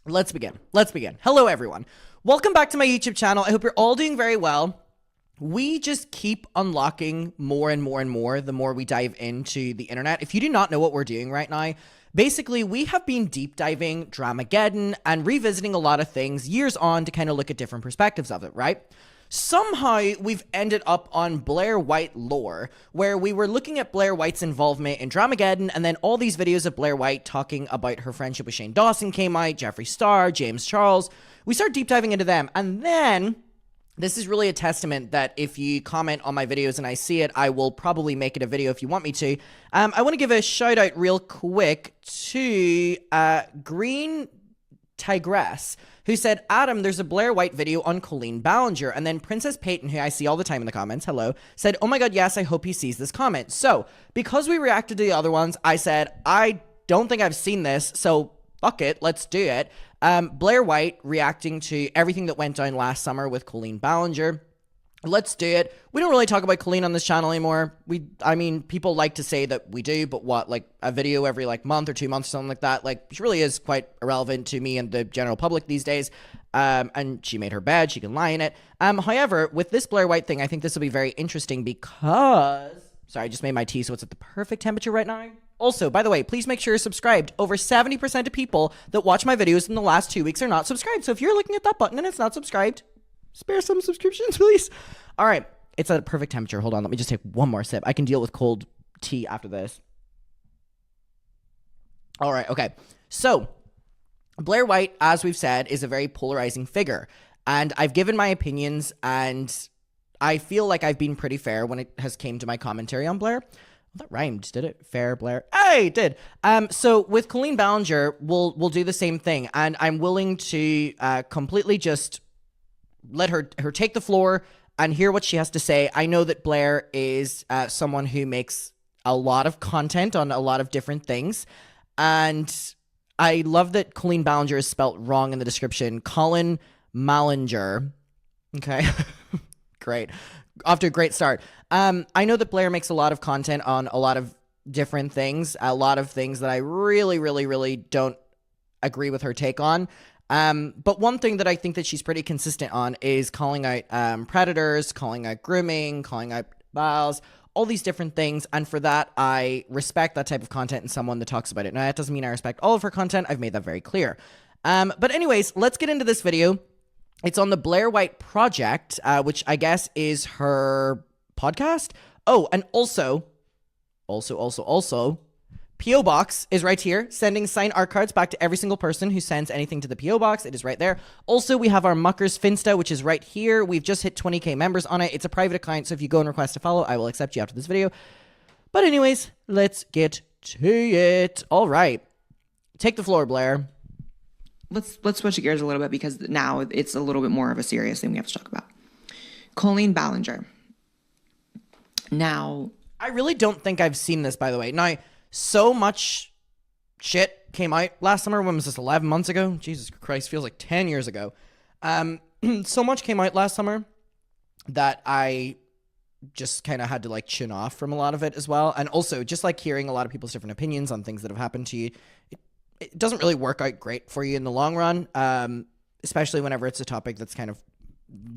Let's begin. Let's begin. Hello, everyone. Welcome back to my YouTube channel. I hope you're all doing very well. We just keep unlocking more and more and more the more we dive into the internet. If you do not know what we're doing right now, basically we have been deep diving Dramageddon and revisiting a lot of things years on to kind of look at different perspectives of it, right? Somehow we've ended up on Blair White lore, where we were looking at Blair White's involvement in Dramageddon, and then all these videos of Blair White talking about her friendship with Shane Dawson came out, Jeffree Star, James Charles. We start deep diving into them, and then this is really a testament that if you comment on my videos and I see it, I will probably make it a video if you want me to. I want to give a shout out real quick to Green Tigress, who said, Adam, there's a Blair White video on Colleen Ballinger. And then Princess Peyton, who I see all the time in the comments, hello, said, oh my god, yes, I hope he sees this comment. So, because we reacted to the other ones, I said, I don't think I've seen this, so fuck it, let's do it. Blair White reacting to everything that went down last summer with Colleen Ballinger. Let's do it. We don't really talk about Colleen on this channel anymore. I mean, people like to say that we do, but what, like a video every like month or 2 months or something like that? Like, she really is quite irrelevant to me and the general public these days. And she made her bed. She can lie in it. However, with this Blair White thing, I think this will be very interesting because... Sorry, I just made my tea, so it's at the perfect temperature right now. Also, by the way, please make sure you're subscribed. Over 70% of people that watch my videos in the last 2 weeks are not subscribed. So if you're looking at that button and it's not subscribed, spare some subscriptions, please. All right, it's at a perfect temperature. Hold on, let me just take one more sip. I can deal with cold tea after this. All right, okay. So, Blair White, as we've said, is a very polarizing figure. And I've given my opinions, and I feel like I've been pretty fair when it has came to my commentary on Blair. Well, that rhymed, did it? Fair, Blair. Hey, it did. So with Colleen Ballinger, we'll do the same thing. And I'm willing to completely just let her take the floor and hear what she has to say. I know that Blair is someone who makes a lot of content on a lot of different things. And I love that Colleen Ballinger is spelt wrong in the description. Colleen Mallinger. Okay. Great. Off to a great start. I know that Blair makes a lot of content on a lot of different things. A lot of things that I really, really, really don't agree with her take on. But one thing that I think that she's pretty consistent on is calling out predators, calling out grooming, calling out biles, all these different things. And for that, I respect that type of content in someone that talks about it. Now, that doesn't mean I respect all of her content. I've made that very clear. But anyways, let's get into this video. It's on the Blair White Project, which I guess is her podcast. Oh, and also, P.O. Box is right here, sending signed art cards back to every single person who sends anything to the P.O. Box. It is right there. Also, we have our Muckers Finsta, which is right here. We've just hit 20k members on it. It's a private account, so if you go and request to follow, I will accept you after this video. But anyways, let's get to it. All right. Take the floor, Blair. Let's switch gears a little bit because now it's a little bit more of a serious thing we have to talk about. Colleen Ballinger. Now, I really don't think I've seen this, by the way. Now, so much shit came out last summer. When was this, 11 months ago? Jesus Christ, feels like 10 years ago. So much came out last summer that I just kind of had to like chin off from a lot of it as well. And also just like hearing a lot of people's different opinions on things that have happened to you. It doesn't really work out great for you in the long run, especially whenever it's a topic that's kind of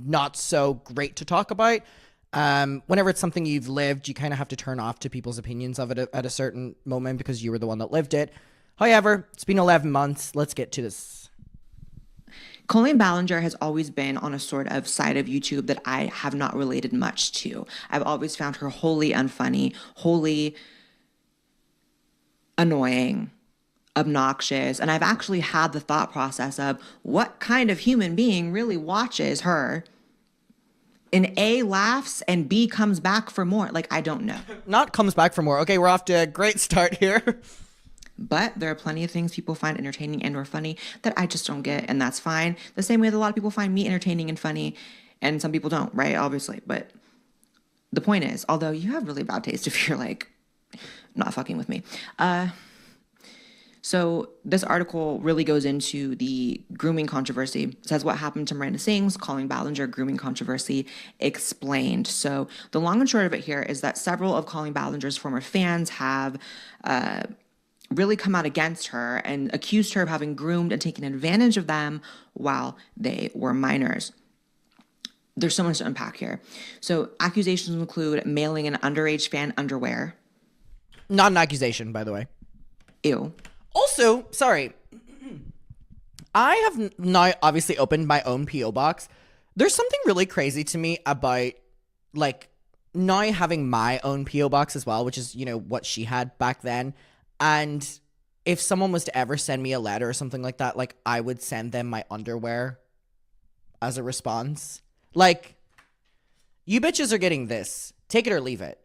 not so great to talk about. Whenever it's something you've lived, you kind of have to turn off to people's opinions of it at a certain moment because you were the one that lived it. However, it's been 11 months. Let's get to this. Colleen Ballinger has always been on a sort of side of YouTube that I have not related much to. I've always found her wholly unfunny, wholly annoying, obnoxious, and I've actually had the thought process of what kind of human being really watches her and A, laughs and B, comes back for more. Like, I don't know. Not comes back for more. Okay, we're off to a great start here. But there are plenty of things people find entertaining and or funny that I just don't get, and that's fine. The same way that a lot of people find me entertaining and funny, and some people don't, right? Obviously. But the point is, although you have really bad taste if you're like not fucking with me. So this article really goes into the grooming controversy. It says what happened to Miranda Sings, Colleen Ballinger, grooming controversy explained. So the long and short of it here is that several of Colleen Ballinger's former fans have really come out against her and accused her of having groomed and taken advantage of them while they were minors. There's so much to unpack here. So accusations include mailing an underage fan underwear. Not an accusation, by the way. Ew. Also, sorry, I have now obviously opened my own P.O. box. There's something really crazy to me about, like, now having my own P.O. box as well, which is, you know, what she had back then. And if someone was to ever send me a letter or something like that, like, I would send them my underwear as a response. Like, you bitches are getting this. Take it or leave it.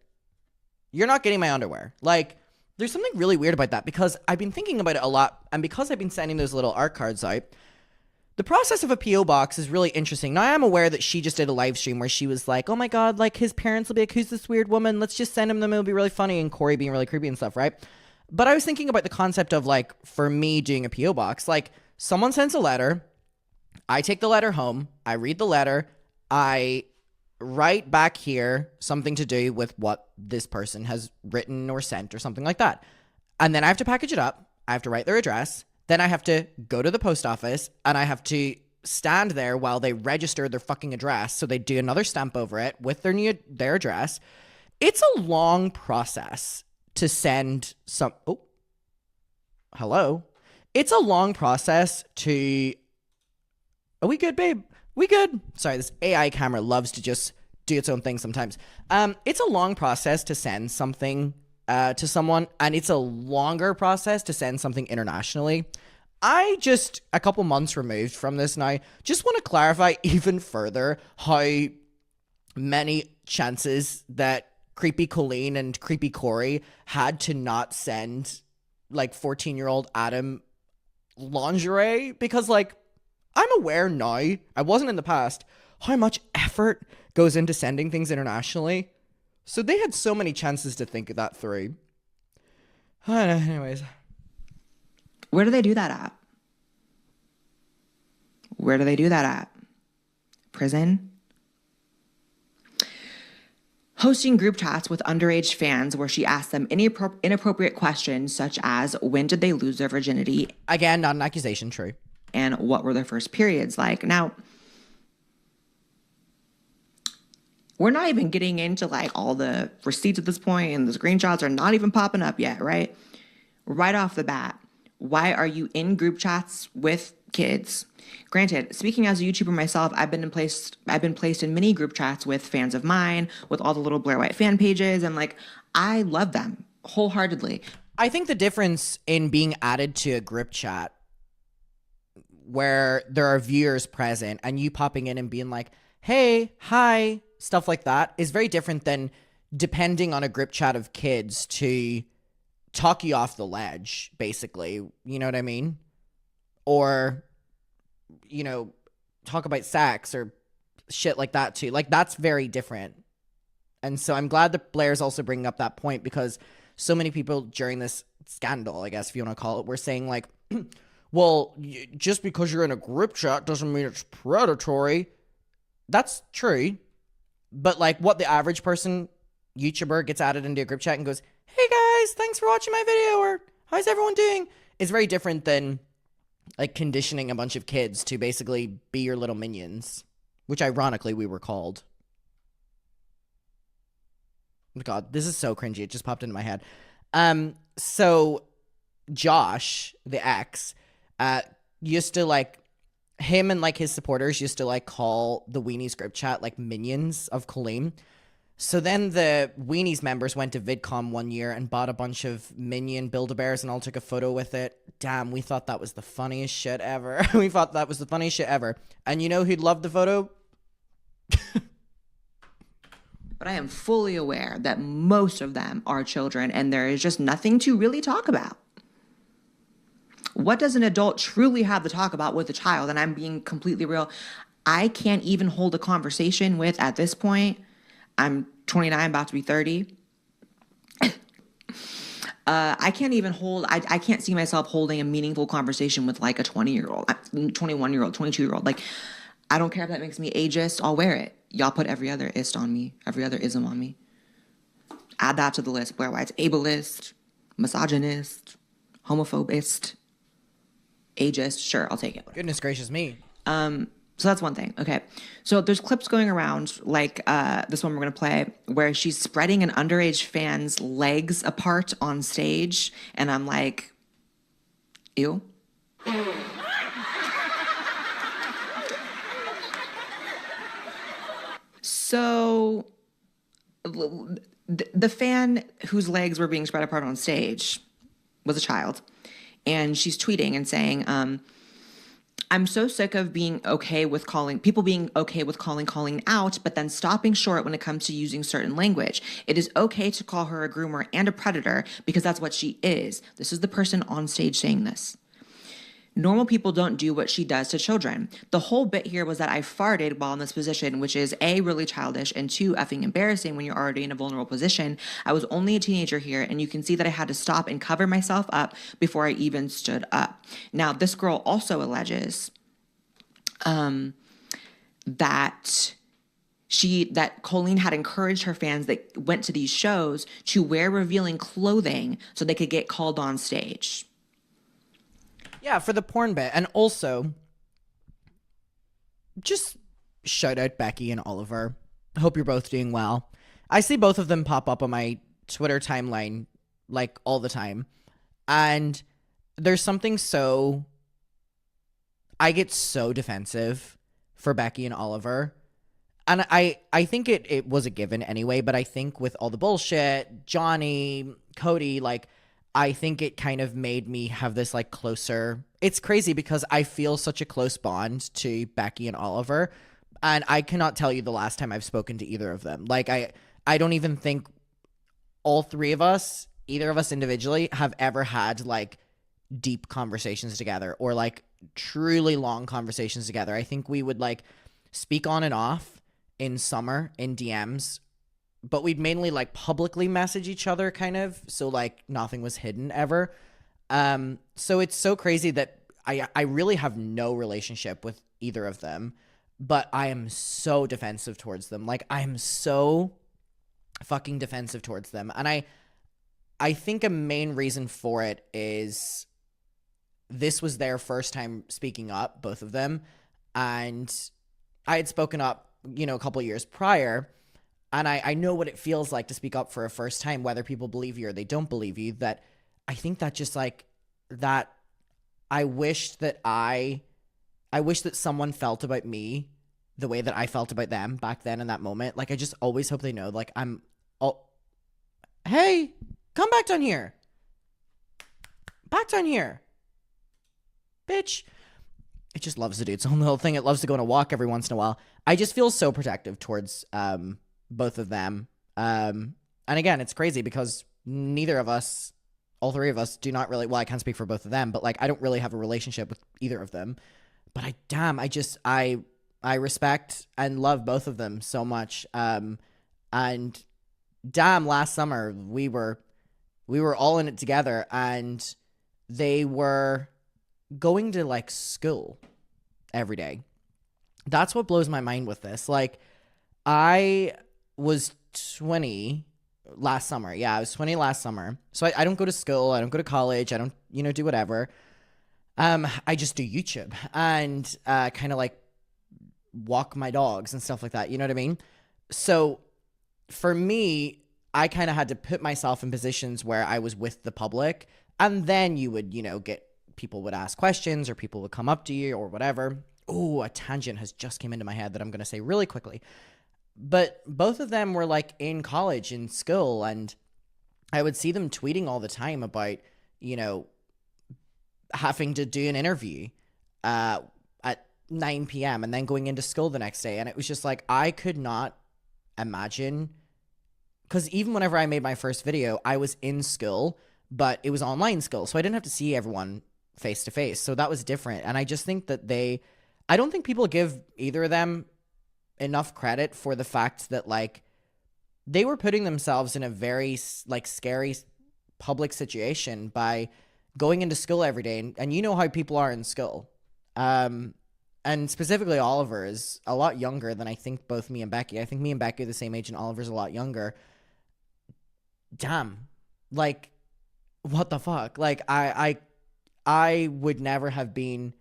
You're not getting my underwear. Like, there's something really weird about that because I've been thinking about it a lot. And because I've been sending those little art cards out, the process of a P.O. box is really interesting. Now, I am aware that she just did a live stream where she was like, oh my God, like, his parents will be like, who's this weird woman? Let's just send him them. It'll be really funny. And Corey being really creepy and stuff, right? But I was thinking about the concept of, like, for me doing a P.O. box, like, someone sends a letter. I take the letter home. I read the letter. I write back here something to do with what this person has written or sent or something like that. And then I have to package it up. I have to write their address. Then I have to go to the post office and I have to stand there while they register their fucking address. So they do another stamp over it with their address. It's a long process to send some. Oh, hello. It's a long process to. Are we good, babe? We good? Sorry, this AI camera loves to just do its own thing sometimes. It's a long process to send something to someone, and it's a longer process to send something internationally. I just, a couple months removed from this now, just want to clarify even further how many chances that creepy Colleen and creepy Corey had to not send, like, 14-year-old Adam lingerie, because, like, I'm aware now, I wasn't in the past, how much effort goes into sending things internationally. So they had so many chances to think of that through. Anyways. Where do they do that at? Where do they do that at? Prison? Hosting group chats with underage fans where she asked them inappropriate questions such as, when did they lose their virginity? Again, not an accusation, true. And what were their first periods like? Now, we're not even getting into, like, all the receipts at this point, and the screenshots are not even popping up yet, right? Right off the bat, why are you in group chats with kids? Granted, speaking as a YouTuber myself, I've been placed in many group chats with fans of mine, with all the little Blair White fan pages, and, like, I love them wholeheartedly. I think the difference in being added to a group chat where there are viewers present and you popping in and being like, hey, hi, stuff like that is very different than depending on a group chat of kids to talk you off the ledge, basically. You know what I mean? Or, you know, talk about sex or shit like that too. Like, that's very different. And so I'm glad that Blair's also bringing up that point, because so many people during this scandal, I guess if you want to call it, were saying, like, well, just because you're in a group chat doesn't mean it's predatory. That's true. But, like, what the average person, YouTuber, gets added into a group chat and goes, hey guys, thanks for watching my video, or how's everyone doing? Is very different than, like, conditioning a bunch of kids to basically be your little minions, which ironically we were called. God, this is so cringy. It just popped into my head. So Josh, the ex, used to, like, him and, like, his supporters used to, like, call the Weenies group chat, like, minions of Colleen. So then the Weenies members went to VidCon one year and bought a bunch of minion Build-A-Bears and all took a photo with it. Damn, we thought that was the funniest shit ever. We thought that was the funniest shit ever. And you know who'd love the photo? But I am fully aware that most of them are children and there is just nothing to really talk about. What does an adult truly have to talk about with a child? And I'm being completely real. I can't even hold a conversation with, at this point, I'm 29, about to be 30. I can't see myself holding a meaningful conversation with, like, a 20-year-old, 21-year-old, 22-year-old. Like, I don't care if that makes me ageist. I'll wear it. Y'all put every other ist on me, every other ism on me. Add that to the list. Blair White's ableist, misogynist, homophobist, ageist. Sure, I'll take it. Goodness gracious me. So that's one thing. Okay. So there's clips going around, like this one we're going to play, where she's spreading an underage fan's legs apart on stage. And I'm like, ew. So the fan whose legs were being spread apart on stage was a child. And she's tweeting and saying, I'm so sick of being okay with calling calling out, but then stopping short when it comes to using certain language. It is okay to call her a groomer and a predator because that's what she is. This is the person on stage saying this. Normal people don't do what she does to children. The whole bit here was that I farted while in this position, which is A, really childish, and 2, effing embarrassing when you're already in a vulnerable position. I was only a teenager here, and you can see that I had to stop and cover myself up before I even stood up. Now, this girl also alleges that Colleen had encouraged her fans that went to these shows to wear revealing clothing so they could get called on stage. Yeah, for the porn bit. And also, just shout out Becky and Oliver. I hope you're both doing well. I see both of them pop up on my Twitter timeline like all the time. And there's something so... I get so defensive for Becky and Oliver. And I think it was a given anyway, but I think with all the bullshit, Johnny, Cody, like... I think it kind of made me have this like closer. It's crazy because I feel such a close bond to Becky and Oliver, and I cannot tell you the last time I've spoken to either of them. Like I don't even think all three of us, either of us individually, have ever had like deep conversations together or like truly long conversations together. I think we would like speak on and off in summer in DMs, but we'd mainly like publicly message each other kind of. So like nothing was hidden ever. So it's so crazy that I really have no relationship with either of them, but I am so defensive towards them. Like I'm so fucking defensive towards them. And I think a main reason for it is this was their first time speaking up, both of them. And I had spoken up, you know, a couple of years prior. And I know what it feels like to speak up for a first time, whether people believe you or they don't believe you, that I think that just like that I wish that someone felt about me the way that I felt about them back then in that moment. Like I just always hope they know, like hey, come back down here. Back down here. Bitch. It just loves to do its own little thing. It loves to go on a walk every once in a while. I just feel so protective towards both of them. And again, it's crazy because neither of us, all three of us, do not really, well, I can't speak for both of them, but like I don't really have a relationship with either of them. But I respect and love both of them so much. And damn, last summer we were all in it together, and they were going to like school every day. That's what blows my mind with this. Like I was 20 last summer. Yeah, I was 20 last summer. So I don't go to school. I don't go to college. I don't, do whatever. I just do YouTube and kind of like walk my dogs and stuff like that. You know what I mean? So for me, I kind of had to put myself in positions where I was with the public, and then you would, people would ask questions or people would come up to you or whatever. Oh, a tangent has just came into my head that I'm going to say really quickly. But both of them were like in college, in school, and I would see them tweeting all the time about, having to do an interview at 9 p.m. and then going into school the next day. And it was just like, I could not imagine, because even whenever I made my first video, I was in school, but it was online school. So I didn't have to see everyone face to face. So that was different. And I just think that I don't think people give either of them enough credit for the fact that like they were putting themselves in a very like scary public situation by going into school every day. And you know how people are in school. And specifically Oliver is a lot younger than I think both me and Becky. I think me and Becky are the same age and Oliver's a lot younger. Damn. Like what the fuck? Like, I would never have been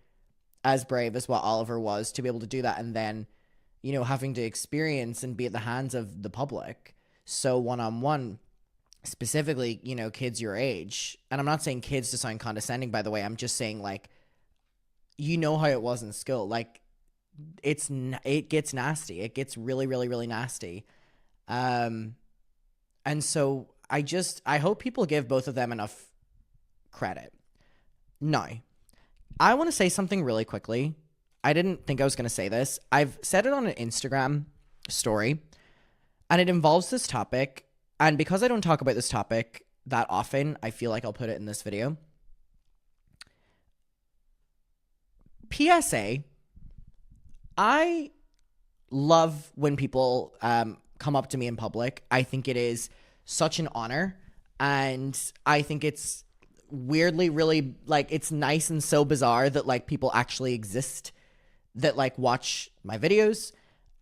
as brave as what Oliver was to be able to do that, and then, you know, having to experience and be at the hands of the public so one-on-one, specifically, you know, kids your age. And I'm not saying kids to sound condescending, by the way. I'm just saying, like, you know how it was in school. Like, it gets nasty. It gets really, really, really nasty. And so I hope people give both of them enough credit. Now, I want to say something really quickly. I didn't think I was going to say this. I've said it on an Instagram story, and it involves this topic. And because I don't talk about this topic that often, I feel like I'll put it in this video. PSA, I love when people come up to me in public. I think it is such an honor, and I think it's weirdly really, like, it's nice and so bizarre that, like, people actually exist that, like, watch my videos.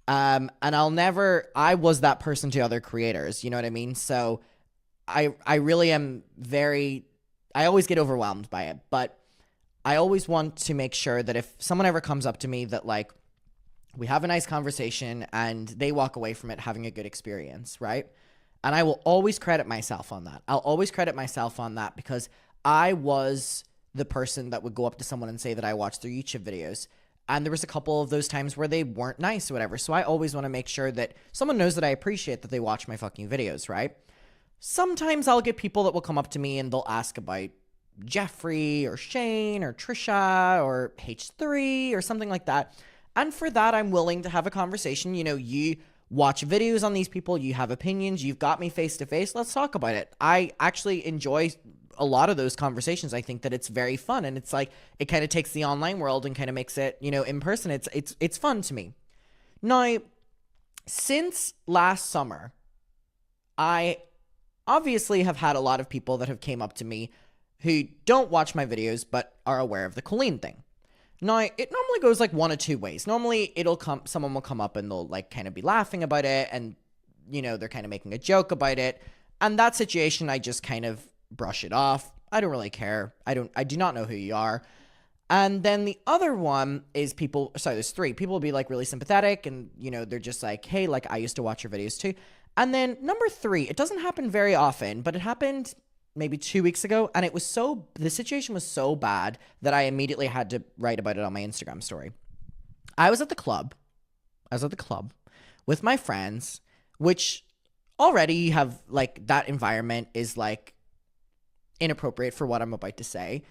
And I was that person to other creators, you know what I mean? So I really am I always get overwhelmed by it, but I always want to make sure that if someone ever comes up to me, that, like, we have a nice conversation and they walk away from it having a good experience, right? And I will always credit myself on that. I'll always credit myself on that, because I was the person that would go up to someone and say that I watched their YouTube videos. And there was a couple of those times where they weren't nice or whatever. So I always want to make sure that someone knows that I appreciate that they watch my fucking videos, right? Sometimes I'll get people that will come up to me and they'll ask about Jeffrey or Shane or Trisha or H3 or something like that. And for that, I'm willing to have a conversation. You know, you watch videos on these people, you have opinions, you've got me face to face, let's talk about it. I actually enjoy a lot of those conversations. I think that it's very fun, and it's like, it kind of takes the online world and kind of makes it, you know, in person. It's fun to me. Now, since last summer, I obviously have had a lot of people that have came up to me who don't watch my videos but are aware of the Colleen thing. Now, it normally goes like one of two ways. Normally, someone will come up and they'll, like, kind of be laughing about it, and, you know, they're kind of making a joke about it. And that situation, I just kind of brush it off. I don't really care. I do not know who you are. And then the other one is there's three. People will be, like, really sympathetic, and, you know, they're just like, hey, like, I used to watch your videos too. And then number three, it doesn't happen very often, but it happened maybe 2 weeks ago, and the situation was so bad that I immediately had to write about it on my Instagram story. I was at the club with my friends, which already have, like, that environment is, like, inappropriate for what I'm about to say.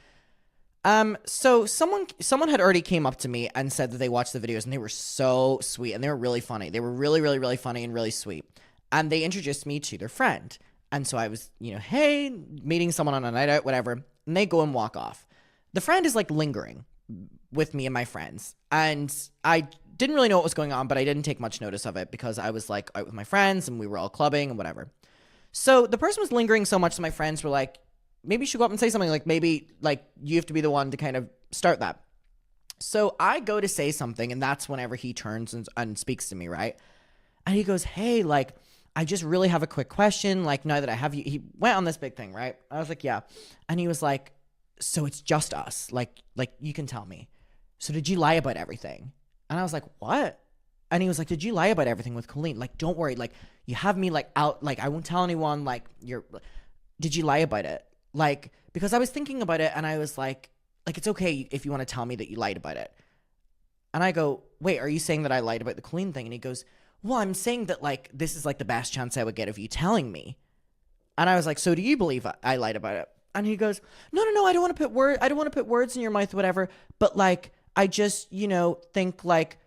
So someone had already came up to me and said that they watched the videos, and they were so sweet, and they were really funny. They were really, really, really funny and really sweet. And they introduced me to their friend. And so I was, you know, hey, meeting someone on a night out, whatever, and they go and walk off. The friend is, like, lingering with me and my friends, and I didn't really know what was going on, but I didn't take much notice of it because I was, like, out with my friends and we were all clubbing and whatever. So the person was lingering so much that my friends were like, maybe you should go up and say something, like, maybe, like, you have to be the one to kind of start that. So I go to say something, and that's whenever he turns and speaks to me, right? And he goes, hey, like, I just really have a quick question. Like, now that I have you, he went on this big thing, right? I was like, yeah. And he was like, so it's just us. Like you can tell me. So did you lie about everything? And I was like, what? And he was like, did you lie about everything with Colleen? Like, don't worry. Like, you have me, like, out. Like, I won't tell anyone. Like, did you lie about it? Like, because I was thinking about it, and I was like, it's okay if you want to tell me that you lied about it. And I go, wait, are you saying that I lied about the Colleen thing? And he goes, well, I'm saying that, like, this is, like, the best chance I would get of you telling me. And I was like, so do you believe I lied about it? And he goes, no, I don't want to put words in your mouth, whatever. But, like, I just, you know, think, like,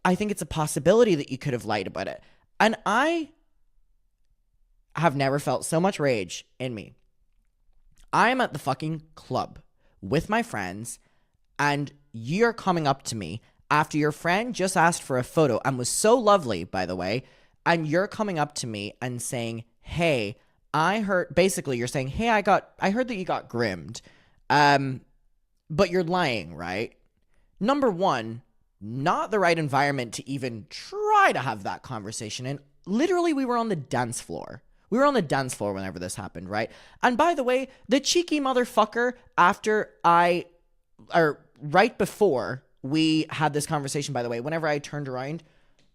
I think it's a possibility that you could have lied about it. And I have never felt so much rage in me. I am at the fucking club with my friends, and you're coming up to me after your friend just asked for a photo and was so lovely, by the way, and you're coming up to me and saying, hey, basically you're saying, hey, I heard that you got groomed, but you're lying, right? Number one, not the right environment to even try to have that conversation. And literally we were on the dance floor. We were on the dance floor whenever this happened, right? And by the way, the cheeky motherfucker right before we had this conversation, by the way, whenever I turned around,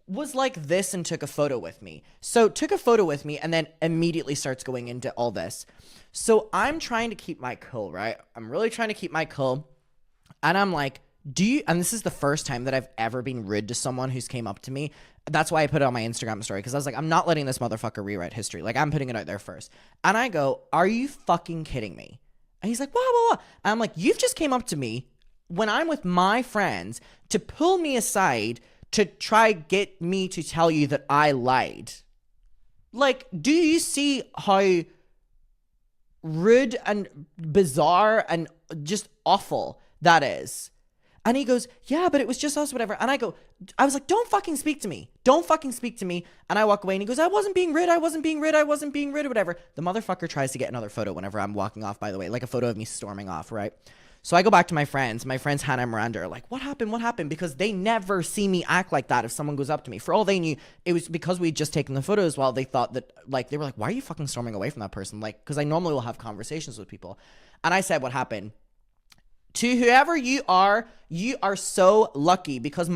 was like this and took a photo with me. So took a photo with me and then immediately starts going into all this. So I'm trying to keep my cool, right? I'm really trying to keep my cool. And I'm like, and this is the first time that I've ever been rude to someone who's came up to me. That's why I put it on my Instagram story, because I was like, I'm not letting this motherfucker rewrite history. Like, I'm putting it out there first. And I go, are you fucking kidding me? And he's like, blah, blah, blah. And I'm like, you've just came up to me when I'm with my friends to pull me aside to try get me to tell you that I lied. Like, do you see how rude and bizarre and just awful that is? And he goes, yeah, but it was just us, whatever. And I was like, don't fucking speak to me. Don't fucking speak to me. And I walk away and he goes, I wasn't being rude, whatever. The motherfucker tries to get another photo whenever I'm walking off, by the way, like a photo of me storming off, right? So I go back to my friends. My friends Hannah and Miranda are like, what happened? Because they never see me act like that if someone goes up to me. For all they knew, it was because we'd just taken the photos while they thought that, like, they were like, why are you fucking storming away from that person? Like, because I normally will have conversations with people. And I said what happened. To whoever you are so lucky, because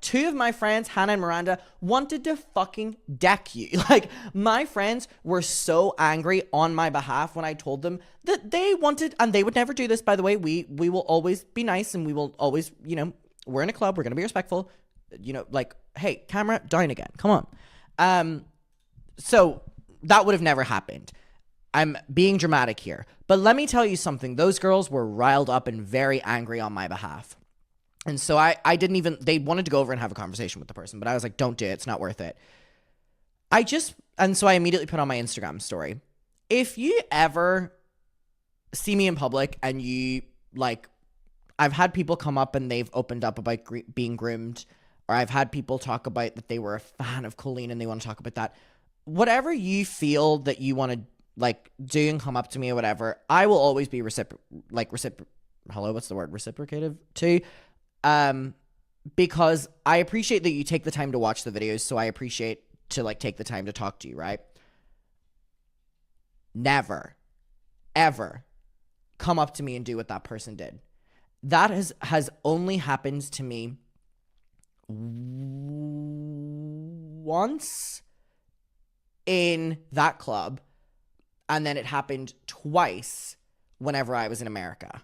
two of my friends, Hannah and Miranda, wanted to fucking deck you. Like, my friends were so angry on my behalf when I told them that they wanted, and they would never do this, by the way. We will always be nice, and we will always, we're in a club, we're going to be respectful, like, hey, camera down again, come on. So that would have never happened. I'm being dramatic here. But let me tell you something. Those girls were riled up and very angry on my behalf. And so they wanted to go over and have a conversation with the person, but I was like, don't do it. It's not worth it. And so I immediately put on my Instagram story. If you ever see me in public and I've had people come up and they've opened up about being groomed, or I've had people talk about that they were a fan of Colleen and they want to talk about that. Whatever you feel that you want to do and come up to me or whatever, I will always be reciprocative to, because I appreciate that you take the time to watch the videos, so I appreciate to take the time to talk to you, right? Never, ever come up to me and do what that person did. That has only happened to me once in that club. And then it happened twice whenever I was in America.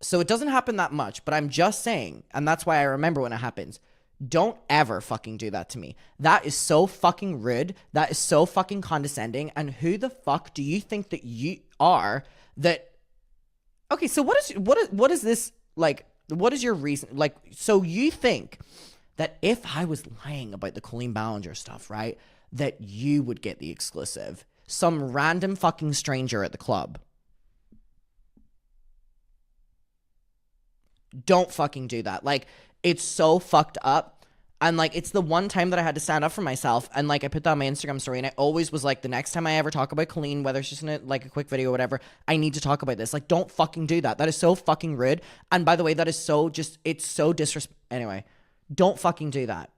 So it doesn't happen that much, but I'm just saying, and that's why I remember when it happens, don't ever fucking do that to me. That is so fucking rude. That is so fucking condescending. And who the fuck do you think that you are that... Okay, so what is this, what is your reason? So you think that if I was lying about the Colleen Ballinger stuff, right, that you would get the exclusive. Some random fucking stranger at the club. Don't fucking do that. It's so fucked up. And it's the one time that I had to stand up for myself. And I put that on my Instagram story, and I always was the next time I ever talk about Colleen, whether it's just in a quick video or whatever, I need to talk about this. Don't fucking do that. That is so fucking rude. And by the way, that is so it's so disrespectful. Anyway, don't fucking do that.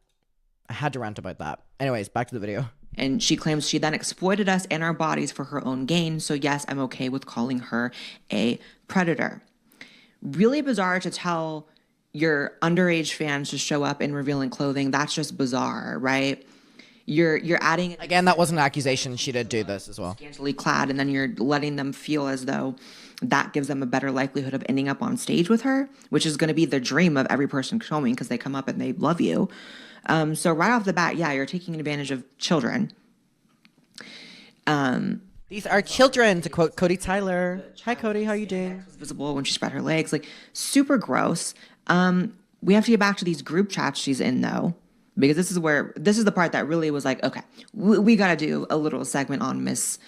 I had to rant about that. Anyways, back to the video. And she claims she then exploited us and our bodies for her own gain. So yes, I'm okay with calling her a predator. Really bizarre to tell your underage fans to show up in revealing clothing. That's just bizarre, right? You're adding... Again, that wasn't an accusation. She did do this as well. Scantily clad, and then you're letting them feel as though that gives them a better likelihood of ending up on stage with her, which is going to be the dream of every person filming because they come up and they love you. So right off the bat, yeah, you're taking advantage of children. These are children, to quote Cody Tyler. Hi, Cody. How you doing? Was visible when she spread her legs, super gross. We have to get back to these group chats she's in, though, because this is the part that really was okay, we got to do a little segment on Miss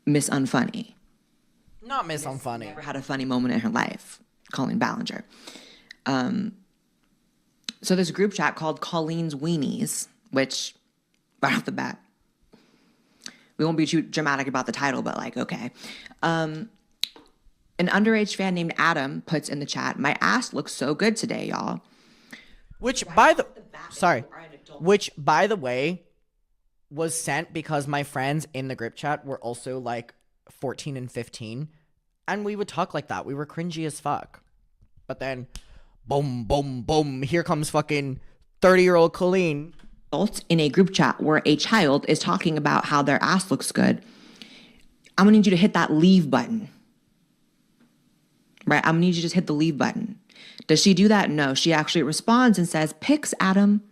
Unfunny. Not Miss Unfunny. Never had a funny moment in her life, Colleen Ballinger. So this group chat called Colleen's Weenies, which, right off the bat, we won't be too dramatic about the title, but okay. An underage fan named Adam puts in the chat, "My ass looks so good today, y'all." Which, by the way, was sent because my friends in the group chat were also like 14 and 15, and we would talk like that. We were cringy as fuck. But then, boom, boom, boom, here comes fucking 30-year-old Colleen. In a group chat where a child is talking about how their ass looks good, I'm gonna need you to hit that leave button. Right? I'm gonna need you to just hit the leave button. Does she do that? No. She actually responds and says, "Pics, Adam."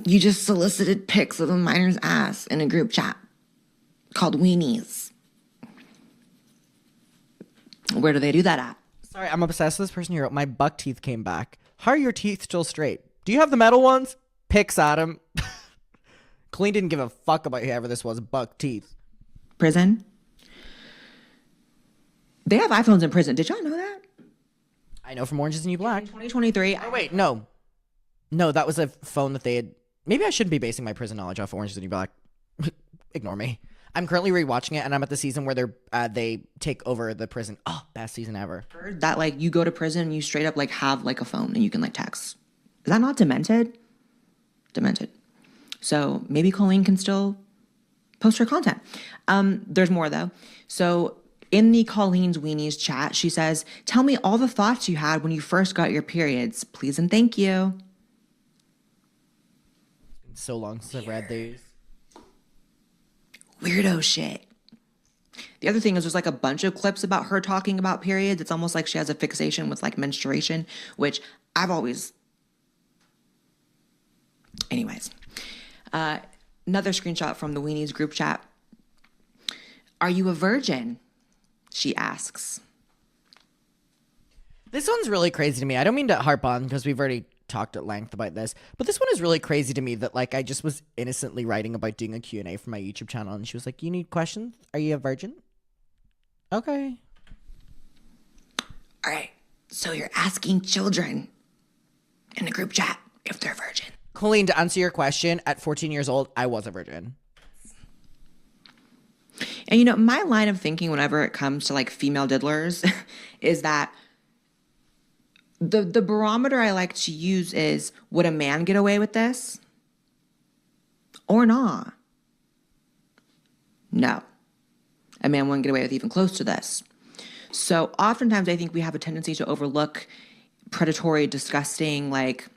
You just solicited pics of a minor's ass in a group chat called Weenies. Where do they do that at? Sorry, I'm obsessed with this person here. My buck teeth came back. How are your teeth still straight? Do you have the metal ones? Pics, Adam. Colleen didn't give a fuck about whoever this was. Buck teeth. Prison. They have iPhones in prison. Did y'all know that? I know from Orange is the New Black. 2023. Oh, wait, no. No, that was a phone that they had. Maybe I shouldn't be basing my prison knowledge off Orange is the New Black. Ignore me. I'm currently rewatching it, and I'm at the season where they take over the prison. Oh, best season ever. That like you go to prison and you straight up like have like a phone and you can like text. Is that not demented? Demented. So maybe Colleen can still post her content. There's more though. So in the Colleen's Weenies chat, she says, "Tell me all the thoughts you had when you first got your periods. Please and thank you." It's been so long since I've read these. Weirdo shit. The other thing is there's like a bunch of clips about her talking about periods. It's almost like she has a fixation with like menstruation, which I've always... Anyways. Another screenshot from the Weenies group chat. "Are you a virgin?" she asks. This one's really crazy to me. I don't mean to harp on because we've already talked at length about this, but this one is really crazy to me that like I just was innocently writing about doing a Q&A for my YouTube channel and she was like, "You need questions? Are you a virgin?" Okay. All right. So you're asking children in the group chat if they're virgin. Colleen, to answer your question, at 14 years old, I was a virgin. And you know, my line of thinking whenever it comes to like female diddlers is that the barometer I like to use is, would a man get away with this or not? No. A man wouldn't get away with even close to this. So oftentimes I think we have a tendency to overlook predatory, disgusting, like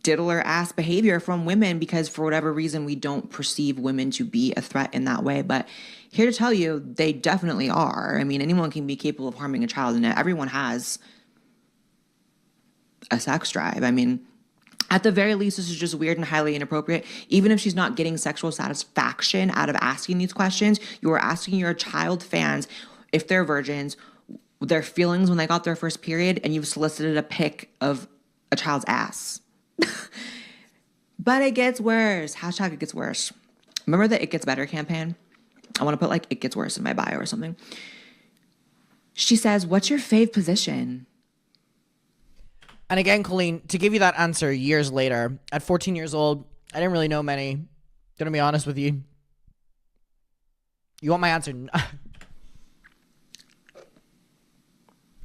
diddler ass behavior from women because for whatever reason we don't perceive women to be a threat in that way. But here to tell you, they definitely are. I mean, anyone can be capable of harming a child, and everyone has a sex drive. I mean, at the very least, this is just weird and highly inappropriate. Even if she's not getting sexual satisfaction out of asking these questions, you are asking your child fans if they're virgins, their feelings when they got their first period, and you've solicited a pic of a child's ass. But it gets worse. Hashtag it gets worse. Remember the It Gets Better campaign? I want to put like It Gets Worse in my bio or something. She says, "What's your fave position?" And again, Colleen, to give you that answer years later, at 14 years old, I didn't really know many. Gonna be honest with you. You want my answer?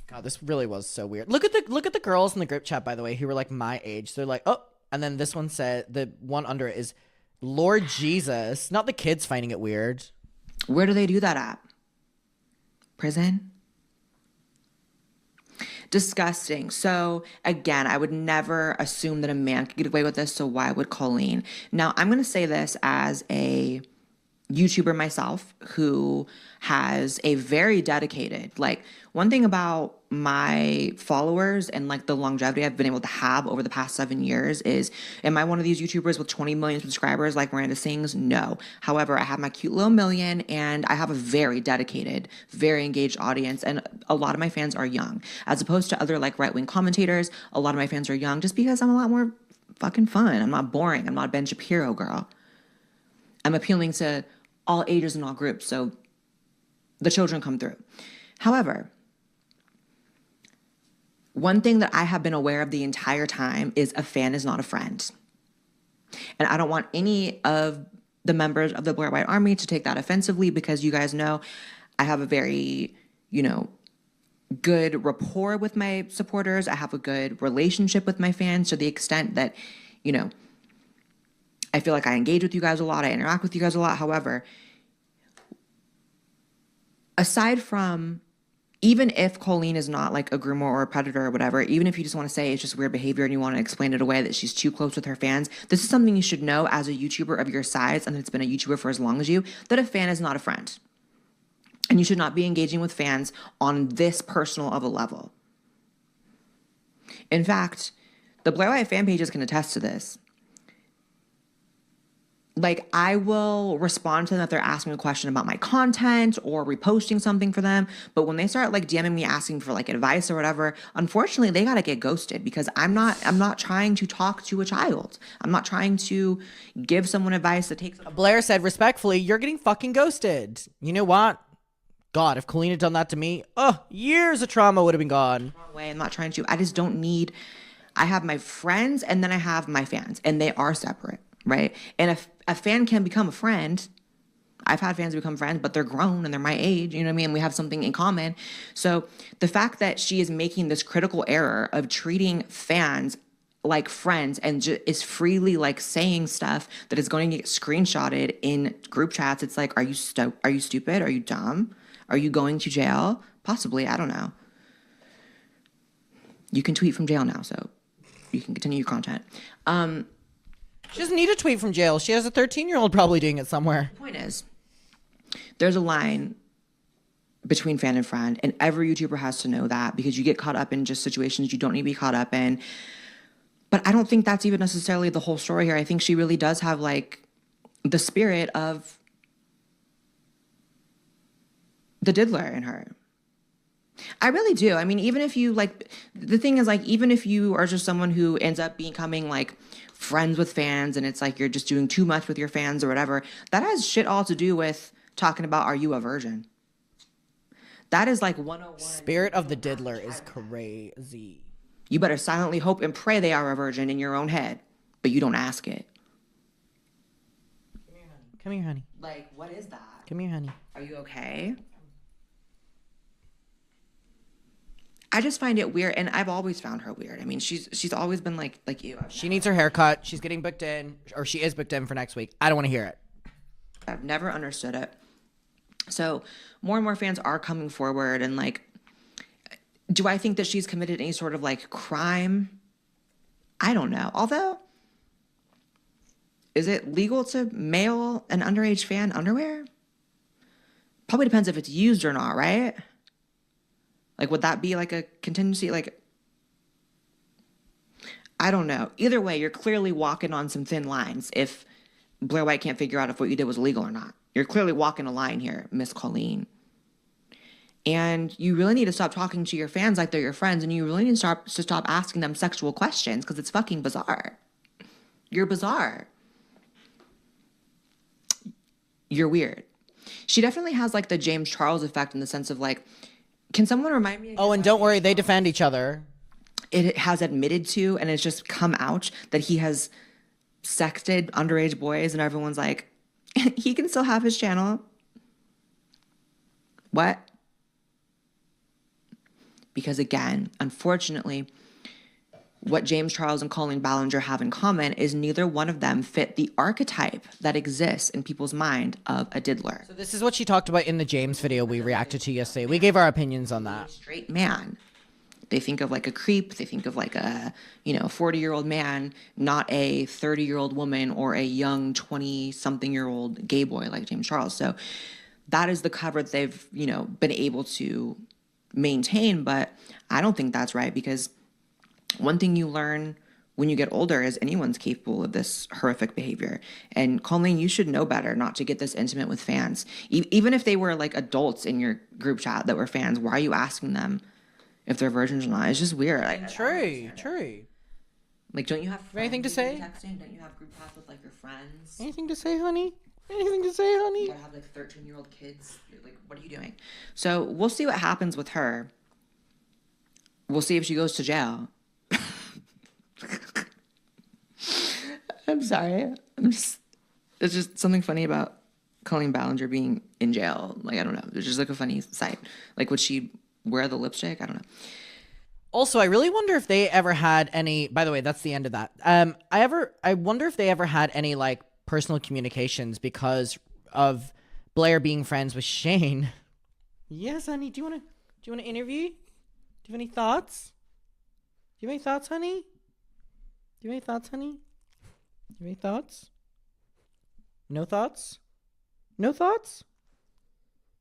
God, this really was so weird. Look at the girls in the group chat, by the way, who were like my age. They're like, oh, and then this one said, the one under it is Lord Jesus. Not the kids finding it weird. Where do they do that at? Prison? Disgusting. So again, I would never assume that a man could get away with this, so why would Colleen? Now, I'm going to say this as a YouTuber myself who has a very dedicated, like, one thing about my followers and like the longevity I've been able to have over the past 7 years is, am I one of these YouTubers with 20 million subscribers like Miranda Sings? No. However, I have my cute little million and I have a very dedicated, very engaged audience, and a lot of my fans are young. As opposed to other like right-wing commentators, a lot of my fans are young just because I'm a lot more fucking fun. I'm not boring. I'm not Ben Shapiro, girl. I'm appealing to all ages and all groups, so the children come through. However, one thing that I have been aware of the entire time is a fan is not a friend. And I don't want any of the members of the Blair White Army to take that offensively, because you guys know I have a very, good rapport with my supporters. I have a good relationship with my fans to the extent that, you know, I feel like I engage with you guys a lot. I interact with you guys a lot. However, aside from, even if Colleen is not like a groomer or a predator or whatever, even if you just want to say it's just weird behavior and you want to explain it away that she's too close with her fans, this is something you should know as a YouTuber of your size and that's been a YouTuber for as long as you, that a fan is not a friend. And you should not be engaging with fans on this personal of a level. In fact, the Blair White fan pages can attest to this. Like, I will respond to them if they're asking a question about my content or reposting something for them. But when they start like DMing me asking for like advice or whatever, unfortunately they gotta get ghosted because I'm not trying to talk to a child. I'm not trying to give someone advice that takes. Blair said, respectfully, you're getting fucking ghosted. You know what? God, if Colleen had done that to me, years of trauma would have been gone. I'm not trying to. I just don't need. I have my friends and then I have my fans, and they are separate, right? And if a fan can become a friend, I've had fans become friends, but they're grown and they're my age, you know what I mean? We have something in common. So the fact that she is making this critical error of treating fans like friends and is freely like saying stuff that is going to get screenshotted in group chats, it's like, are you stupid? Are you dumb? Are you going to jail? Possibly, I don't know. You can tweet from jail now, so you can continue your content. She doesn't need to tweet from jail. She has a 13-year-old probably doing it somewhere. The point is, there's a line between fan and friend, and every YouTuber has to know that because you get caught up in just situations you don't need to be caught up in. But I don't think that's even necessarily the whole story here. I think she really does have like the spirit of the diddler in her. I really do. I mean, even if you like, the thing is like, even if you are just someone who ends up becoming like friends with fans and it's like you're just doing too much with your fans or whatever, that has shit all to do with talking about, are you a virgin? That is like 101. Spirit of the diddler is crazy. You better silently hope and pray they are a virgin in your own head, but you don't ask it. Come here, honey. Like, what is that? Come here, honey. Are you okay? I just find it weird, and I've always found her weird. I mean, she's always been like you. She needs her haircut. She's getting booked in, or she is booked in for next week. I don't want to hear it. I've never understood it. So more and more fans are coming forward, and like, do I think that she's committed any sort of like crime? I don't know. Although, is it legal to mail an underage fan underwear? Probably depends if it's used or not, right? Like, would that be like a contingency? Like, I don't know. Either way, you're clearly walking on some thin lines if Blair White can't figure out if what you did was legal or not. You're clearly walking a line here, Miss Colleen. And you really need to stop talking to your fans like they're your friends, and you really need to stop asking them sexual questions because it's fucking bizarre. You're bizarre. You're weird. She definitely has like the James Charles effect in the sense of like, can someone remind me? Oh, and don't worry, they defend each other. It has admitted to, and it's just come out that he has sexted underage boys, and everyone's like, he can still have his channel. What? Because again, unfortunately, what James Charles and Colleen Ballinger have in common is neither one of them fit the archetype that exists in people's mind of a diddler. So this is what she talked about in the James video we reacted to yesterday. We gave our opinions on that. Straight man. They think of like a creep. They think of like a, 40-year-old man, not a 30-year-old woman or a young 20-something-year-old gay boy like James Charles. So that is the cover that they've, been able to maintain. But I don't think that's right, because one thing you learn when you get older is anyone's capable of this horrific behavior. And Colleen, you should know better not to get this intimate with fans. Even if they were like adults in your group chat that were fans, why are you asking them if they're virgins or not? It's just weird. True. Like, don't you have anything to say? Texting? Don't you have group chats with like your friends? Anything to say, honey? Anything to say, honey? You gotta have like 13-year-old kids. Like, what are you doing? So we'll see what happens with her. We'll see if she goes to jail. I'm sorry. It's just something funny about Colleen Ballinger being in jail. Like, I don't know. It's just like a funny sight. Like, would she wear the lipstick. I don't know. Also, I really wonder if they ever had any, by the way, that's the end of that. I wonder if they ever had any like personal communications because of Blair being friends with Shane. Yes, honey. Do you want to interview? Do you have any thoughts? Do you have any thoughts, honey? Do you have any thoughts, honey? Do you have any thoughts? No thoughts? No thoughts?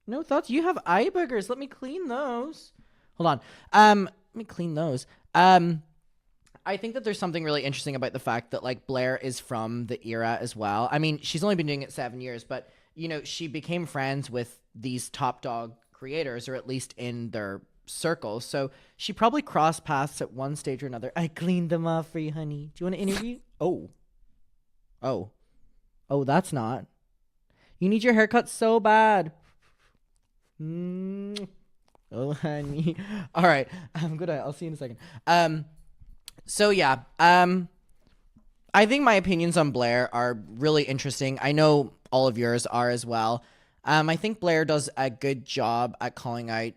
No thoughts? You have eye boogers. Let me clean those. Hold on. Let me clean those. I think that there's something really interesting about the fact that like Blair is from the era as well. I mean, she's only been doing it 7 years, but you know, she became friends with these top dog creators, or at least in their circles. So she probably crossed paths at one stage or another. I cleaned them off for you, honey. Do you want to interview? Oh, that's not. You need your haircut so bad. Oh, honey. All right. I'm good. I'll see you in a second. So yeah. I think my opinions on Blair are really interesting. I know all of yours are as well. I think Blair does a good job at calling out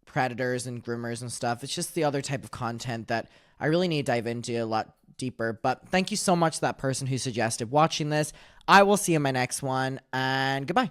predators and groomers and stuff. It's just the other type of content that I really need to dive into a lot deeper. But thank you so much to that person who suggested watching this. I will see you in my next one, and goodbye.